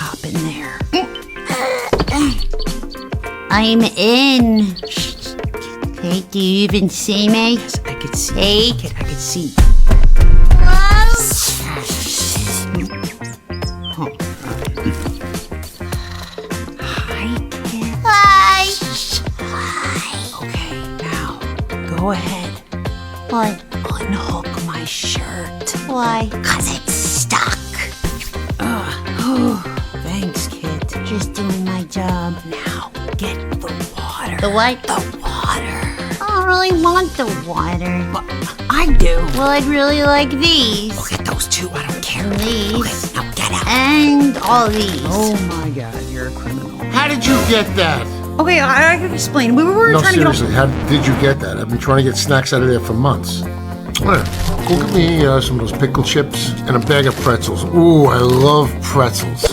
hop in there. I'm in. Hey, do you even see me? Yes, I could see. Hey. Kid, I could see. Hi, kid. Hi. Okay, now, go ahead. What? Unhook my shirt. Why? 'Cause it's stuck. Thanks, kid. Just doing my job. Now, get the water. The what? The water. I don't really want the water. Well, I do. Well, I'd really like these. Look at those two. I don't care. And these. Okay, now get out. And all these. Oh my God, you're a criminal. How did you get that? Okay, I can explain. We were No, trying to get seriously, how did you get that? I've been trying to get snacks out of there for months. Here, go get me some of those pickle chips and a bag of pretzels. Ooh, I love pretzels.